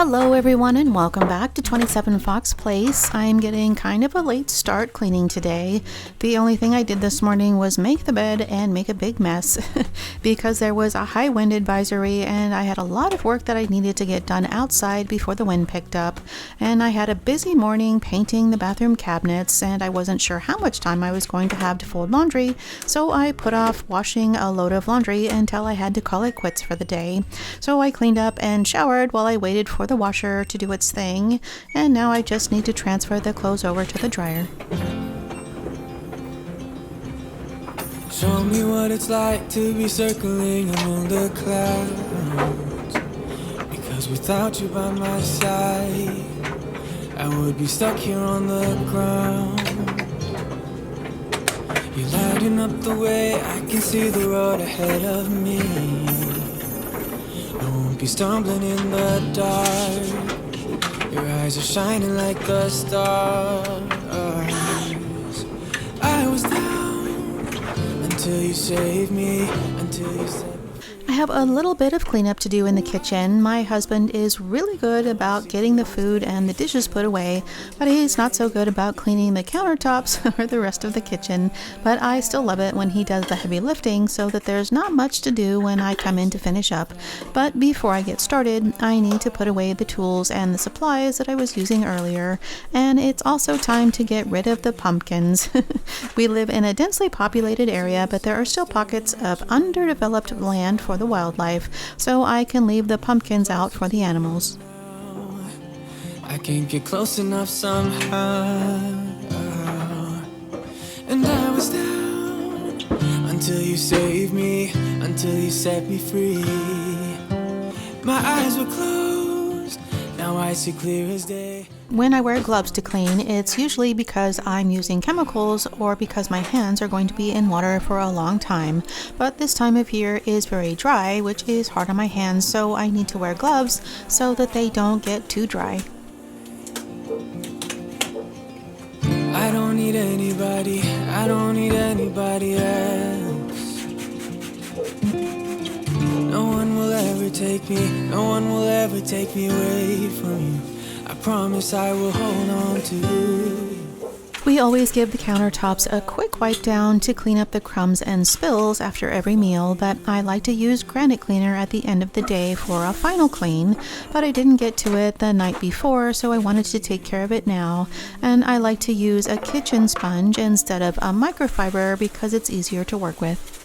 Hello everyone and welcome back to 27 Fox Place. I'm getting kind of a late start cleaning today. The only thing I did this morning was make the bed and make a big mess because there was a high wind advisory and I had a lot of work that I needed to get done outside before the wind picked up. And I had a busy morning painting the bathroom cabinets and I wasn't sure how much time I was going to have to fold laundry, so I put off washing a load of laundry until I had to call it quits for the day. So I cleaned up and showered while I waited for the washer to do its thing, and now I just need to transfer the clothes over to the dryer. Show me what it's like to be circling among the clouds, because without you by my side I would be stuck here on the ground. You're lighting up the way, I can see the road ahead of me. I won't be stumbling in the dark. Your eyes are shining like the stars. I was down until you saved me, until you said I have a little bit of cleanup to do in the kitchen. My husband is really good about getting the food and the dishes put away, but he's not so good about cleaning the countertops or the rest of the kitchen. But I still love it when he does the heavy lifting so that there's not much to do when I come in to finish up. But before I get started, I need to put away the tools and the supplies that I was using earlier. And it's also time to get rid of the pumpkins. We live in a densely populated area, but there are still pockets of underdeveloped land for the wildlife, so I can leave the pumpkins out for the animals. I can't get close enough somehow. And I was down until you saved me, until you set me free. My eyes were closed, now I see clear as day. When I wear gloves to clean, it's usually because I'm using chemicals or because my hands are going to be in water for a long time. But this time of year is very dry, which is hard on my hands, so I need to wear gloves so that they don't get too dry. I don't need anybody, I don't need anybody else. No one will ever take me, no one will ever take me away from you. I promise I will hold on to you. We always give the countertops a quick wipe down to clean up the crumbs and spills after every meal, but I like to use granite cleaner at the end of the day for a final clean, but I didn't get to it the night before, so I wanted to take care of it now. And I like to use a kitchen sponge instead of a microfiber because it's easier to work with.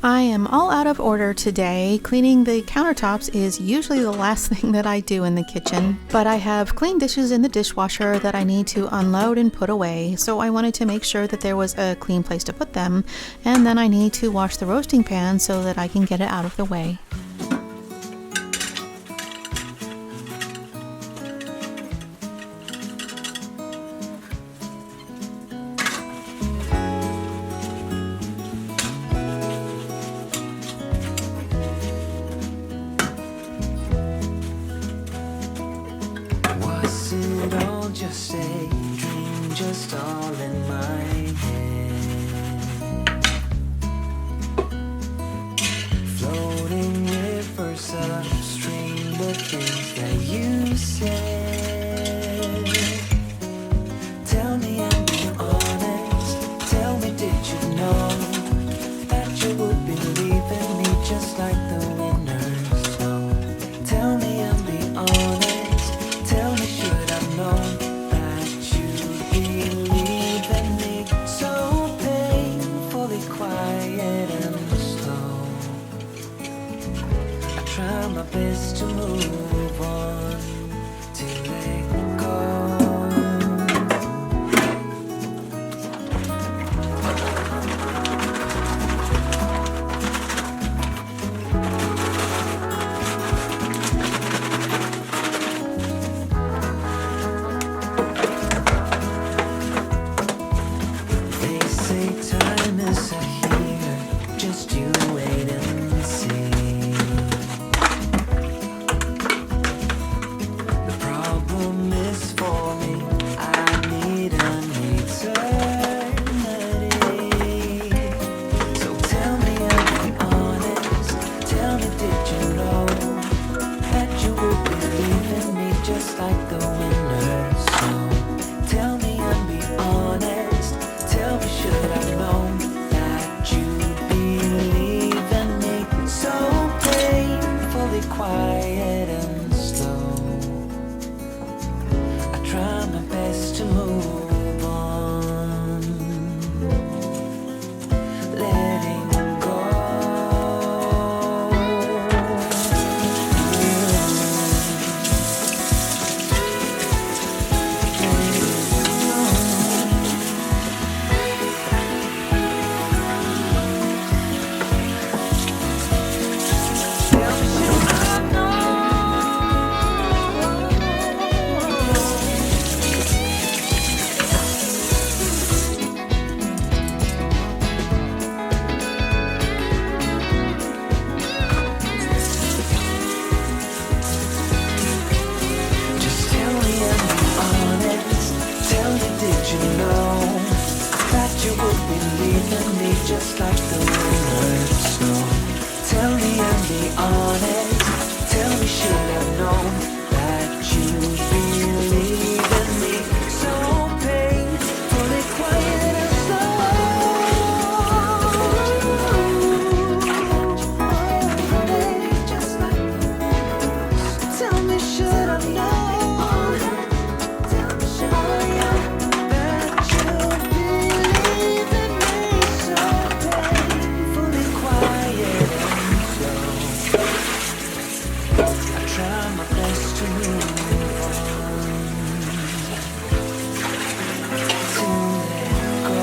I am all out of order today. Cleaning the countertops is usually the last thing that I do in the kitchen, but I have clean dishes in the dishwasher that I need to unload and put away, so I wanted to make sure that there was a clean place to put them, and then I need to wash the roasting pan so that I can get it out of the way. it all just a dream, just all in my head? my best to move on, letting go. Just like the winter snow. Tell me and be honest. Tell me, should I know that you believe in me? So painfully quiet and slow. Just like the winter. Tell me, should I know? Tell me, should I know that you believe in me? Try my best to move on, to let go.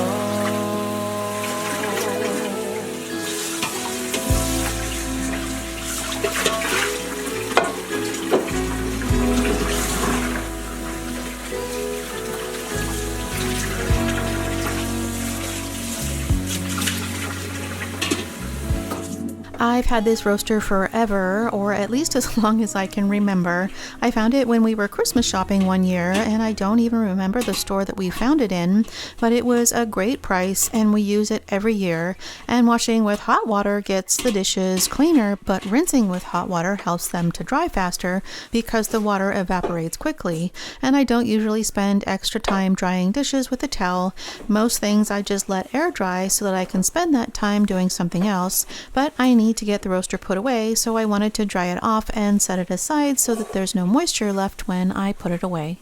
I've had this roaster forever, or at least as long as I can remember. I found it when we were Christmas shopping one year, and I don't even remember the store that we found it in, but it was a great price, and we use it every year. And washing with hot water gets the dishes cleaner, but rinsing with hot water helps them to dry faster because the water evaporates quickly. And I don't usually spend extra time drying dishes with a towel. Most things I just let air dry so that I can spend that time doing something else, but I need to get the roaster put away, so I wanted to dry it off and set it aside so that there's no moisture left when I put it away.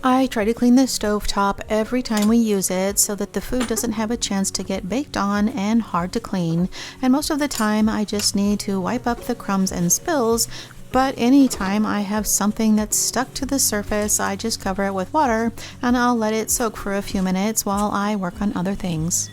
I try to clean the stovetop every time we use it so that the food doesn't have a chance to get baked on and hard to clean. And most of the time I just need to wipe up the crumbs and spills, but anytime I have something that's stuck to the surface, I just cover it with water and I'll let it soak for a few minutes while I work on other things.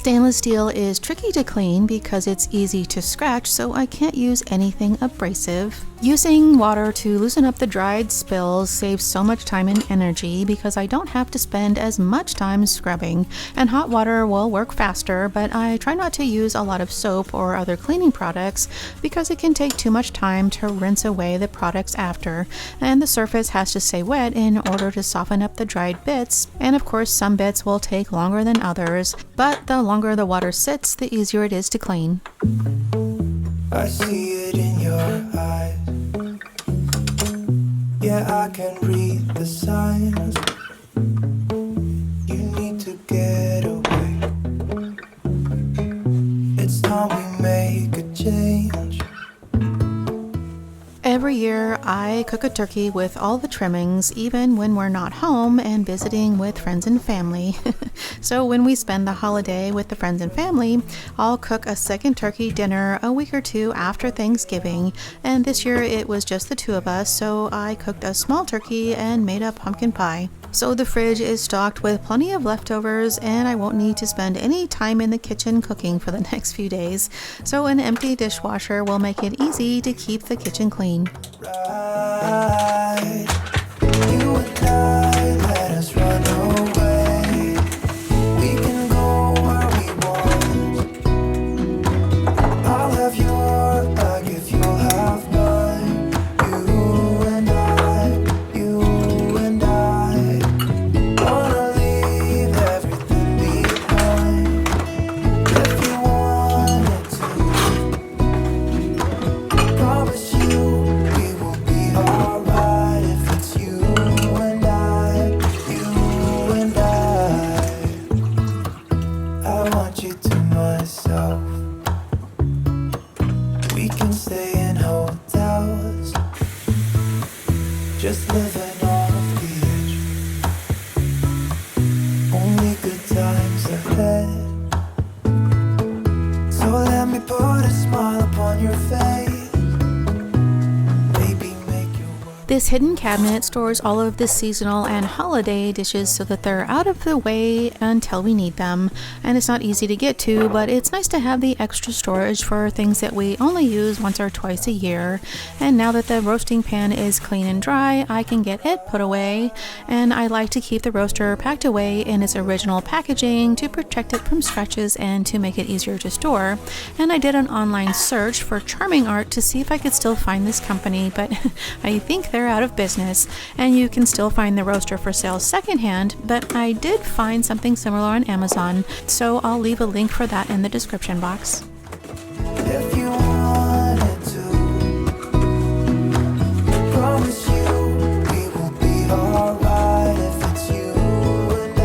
Stainless steel is tricky to clean because it's easy to scratch, so I can't use anything abrasive. Using water to loosen up the dried spills saves so much time and energy because I don't have to spend as much time scrubbing, and hot water will work faster, but I try not to use a lot of soap or other cleaning products because it can take too much time to rinse away the products after, and the surface has to stay wet in order to soften up the dried bits, and of course some bits will take longer than others, but the longer the water sits, the easier it is to clean. I see it in your eyes. Yeah, I can read the signs. You need to get away. It's time we make a change. Every year, I cook a turkey with all the trimmings, even when we're not home and visiting with friends and family. So when we spend the holiday with the friends and family, I'll cook a second turkey dinner a week or two after Thanksgiving. And this year it was just the two of us, so I cooked a small turkey and made a pumpkin pie. So the fridge is stocked with plenty of leftovers, and I won't need to spend any time in the kitchen cooking for the next few days. So an empty dishwasher will make it easy to keep the kitchen clean. Right. You and I, let us run away. We can go where we want. I'll have your bag if you'll have mine. You and I wanna leave everything behind. If you wanted to, promise you we will be alright. If it's you and I want you to myself. We can stay in hotels, just living off the edge. Only good times ahead. So let me put a smile upon your face. Baby, make your world. This hidden cabinet stores all of the seasonal and holiday dishes so that they're out of the way until we need them. And it's not easy to get to, but it's nice to have the extra storage for things that we only use once or twice a year. And now that the roasting pan is clean and dry, I can get it put away. And I like to keep the roaster packed away in its original packaging to protect it from scratches and to make it easier to store. And I did an online search for Charming Art to see if I could still find this company, but I think they're out of business, and you can still find the roaster for sale secondhand, but I did find something similar on Amazon, so I'll leave a link for that in the description box. If you wanted to, promise you we will be alright. If it's you and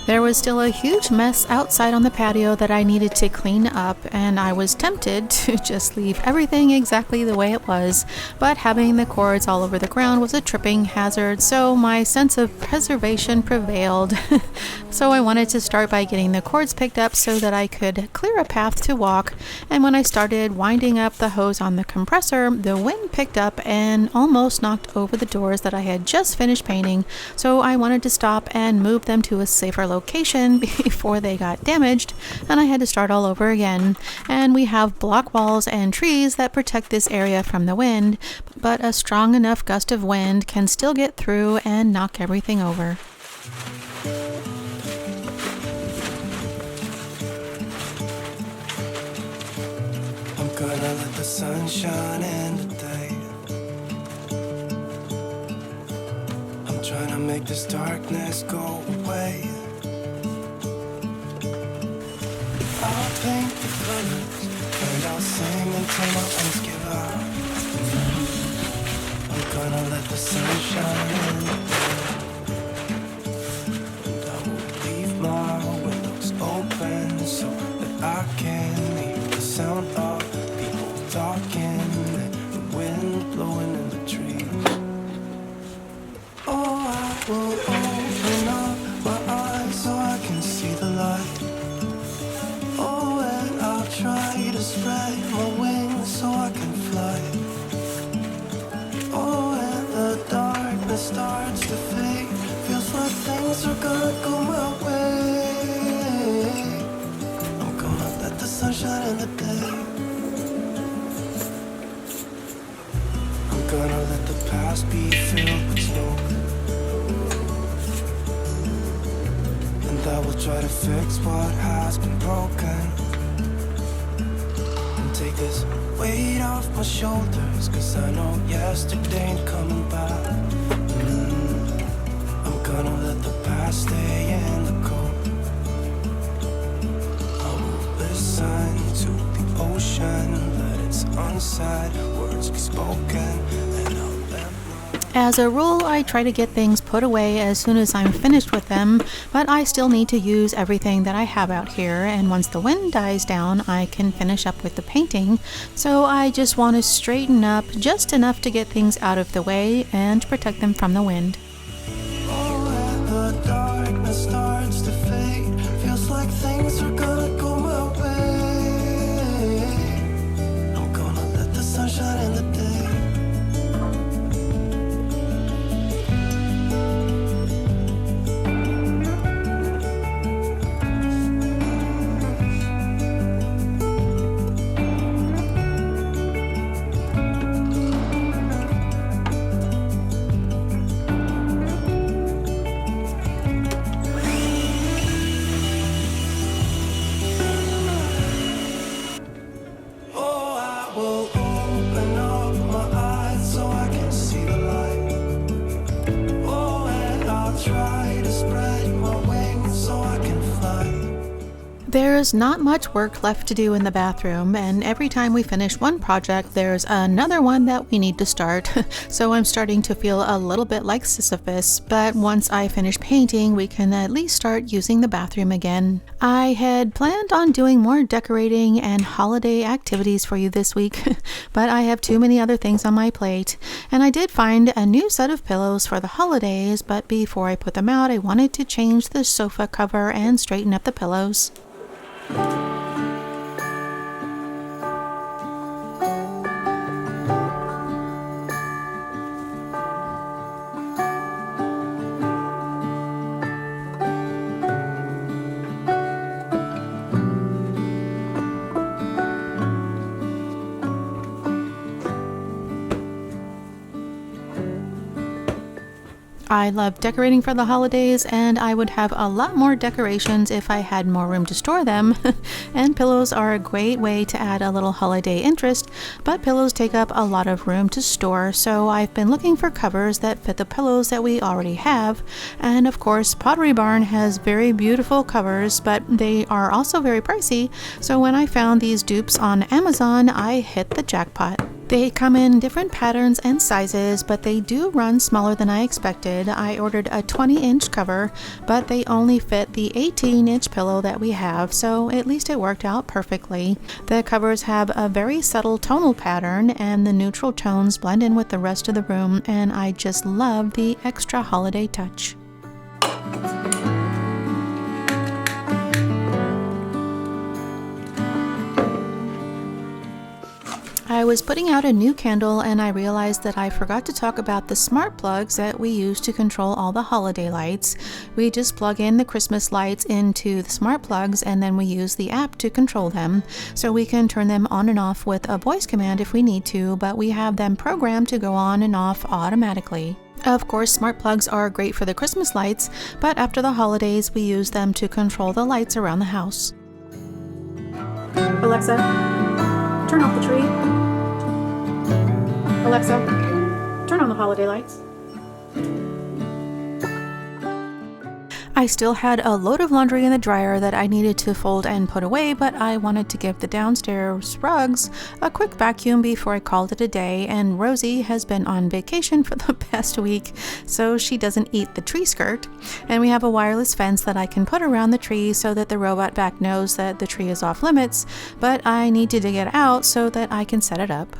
There was still a huge mess outside on the patio that I needed to clean up, and I was tempted to just leave everything exactly the way it was, but having the cords all over the ground was a tripping hazard, so my sense of preservation prevailed. So I wanted to start by getting the cords picked up so that I could clear a path to walk, and when I started winding up the hose on the compressor, the wind picked up and almost knocked over the doors that I had just finished painting, so I wanted to stop and move them to a safer location before they got damaged, and I had to start all over again. And we have block walls and trees that protect this area from the wind, but a strong enough gust of wind can still get through and knock everything over. I'm gonna let the sun shine in today. I'm trying to make this darkness go away. I'll paint the colors and I'll sing until my lungs give out. I'm gonna let the sun shine in and I will leave my windows open so that I can hear the sound of people talking and the wind blowing in the trees. Oh, I will to spread my wings so I can fly. Oh, and the darkness starts to fade. Feels like things are gonna go my way. I'm gonna let the sun shine in the day. I'm gonna let the past be filled with smoke. And I will try to fix what has been broken. And take this weight off my shoulders, 'cause I know yesterday ain't coming back. I'm gonna let the past stay in the cold. I will listen to the ocean, let its unsaid words be spoken, and I'll let know. As a rule, I try to get things put away as soon as I'm finished with them, but I still need to use everything that I have out here, and once the wind dies down, I can finish up with the painting. So I just want to straighten up just enough to get things out of the way and protect them from the wind. Oh, and the darkness starts to fade. Feels like things are gonna go my way. I'm gonna let the sun shine in the day. Oh, I will open up my eyes so I can see the light. Oh, and I'll try to spread my wings so I can fly. There's not much work left to do in the bathroom, and every time we finish one project, there's another one that we need to start. So I'm starting to feel a little bit like Sisyphus, but once I finish painting, we can at least start using the bathroom again. I had planned on doing more decorating and holiday activities for you this week, but I have too many other things on my plate. And I did find a new set of pillows for the holidays, but before I put them out, I wanted to change the sofa cover and straighten up the pillows. I love decorating for the holidays, and I would have a lot more decorations if I had more room to store them. And pillows are a great way to add a little holiday interest, but pillows take up a lot of room to store, so I've been looking for covers that fit the pillows that we already have. And of course, Pottery Barn has very beautiful covers, but they are also very pricey, so when I found these dupes on Amazon, I hit the jackpot. They come in different patterns and sizes, but they do run smaller than I expected. I ordered a 20-inch cover, but they only fit the 18-inch pillow that we have, so at least it worked out perfectly. The covers have a very subtle tonal pattern, and the neutral tones blend in with the rest of the room, and I just love the extra holiday touch. I was putting out a new candle and I realized that I forgot to talk about the smart plugs that we use to control all the holiday lights. We just plug in the Christmas lights into the smart plugs and then we use the app to control them. So we can turn them on and off with a voice command if we need to, but we have them programmed to go on and off automatically. Of course, smart plugs are great for the Christmas lights, but after the holidays we use them to control the lights around the house. Alexa, turn off the tree. Alexa, turn on the holiday lights. I still had a load of laundry in the dryer that I needed to fold and put away, but I wanted to give the downstairs rugs a quick vacuum before I called it a day, and Rosie has been on vacation for the past week, so she doesn't eat the tree skirt. And we have a wireless fence that I can put around the tree so that the robot vac knows that the tree is off limits, but I need to dig it out so that I can set it up.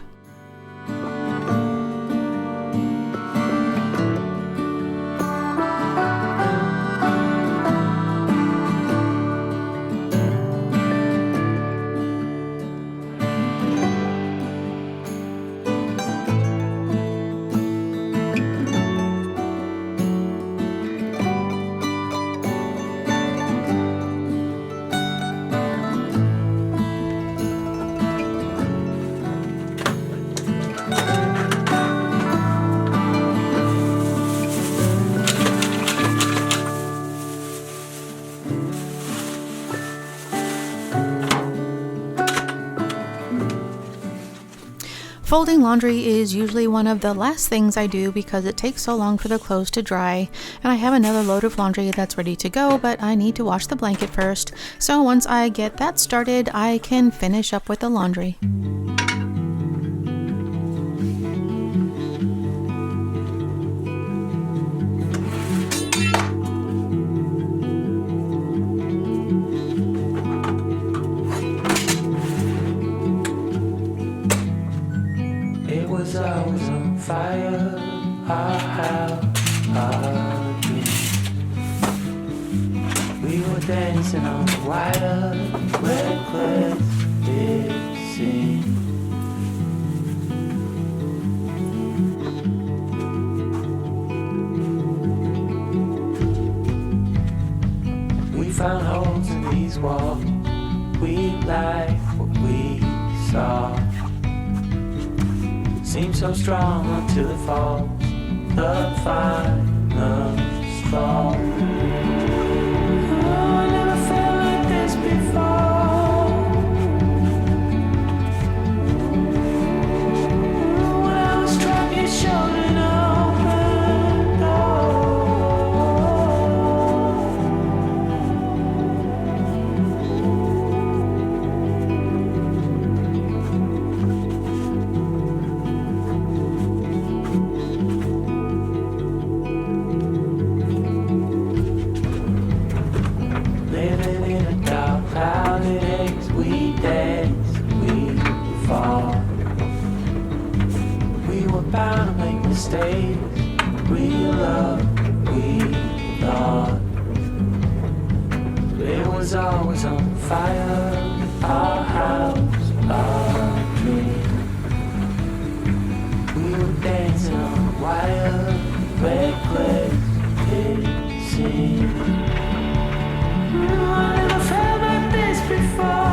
Folding laundry is usually one of the last things I do because it takes so long for the clothes to dry, and I have another load of laundry that's ready to go, but I need to wash the blanket first. So once I get that started, I can finish up with the laundry. I was on fire, our house, our dream. We were dancing on the wire, reckless it seemed. We found holes in these walls, we liked what we saw. Seems so strong until it falls, the final straw. Oh, I never felt like this before. When I was trapped, you showed an open door. Bound to make mistakes, real love, we thought. It was always on fire, our house, our dream. We were dancing on the wire, reckless it seemed. I never felt like this before.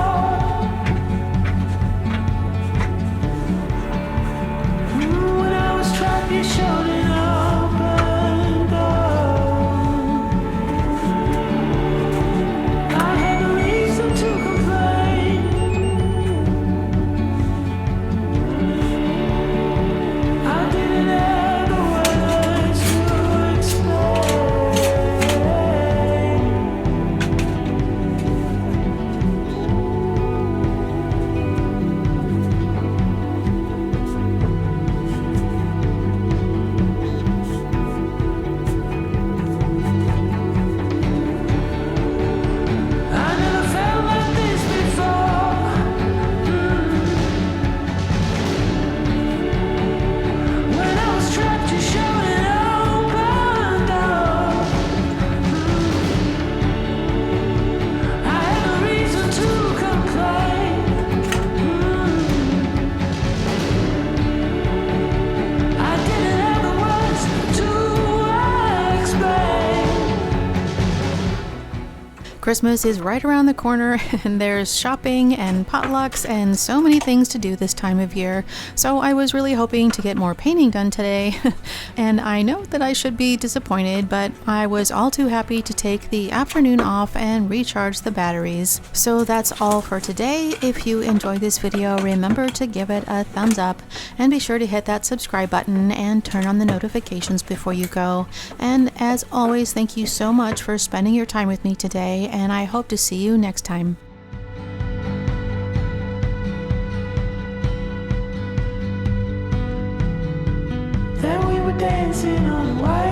You showed an open door. I had no reason to complain. I didn't have the words to explain. Christmas is right around the corner and there's shopping and potlucks and so many things to do this time of year. So I was really hoping to get more painting done today. And I know that I should be disappointed, but I was all too happy to take the afternoon off and recharge the batteries. So that's all for today. If you enjoyed this video, remember to give it a thumbs up and be sure to hit that subscribe button and turn on the notifications before you go. And as always, thank you so much for spending your time with me today, and I hope to see you next time. Then we were dancing on the wire.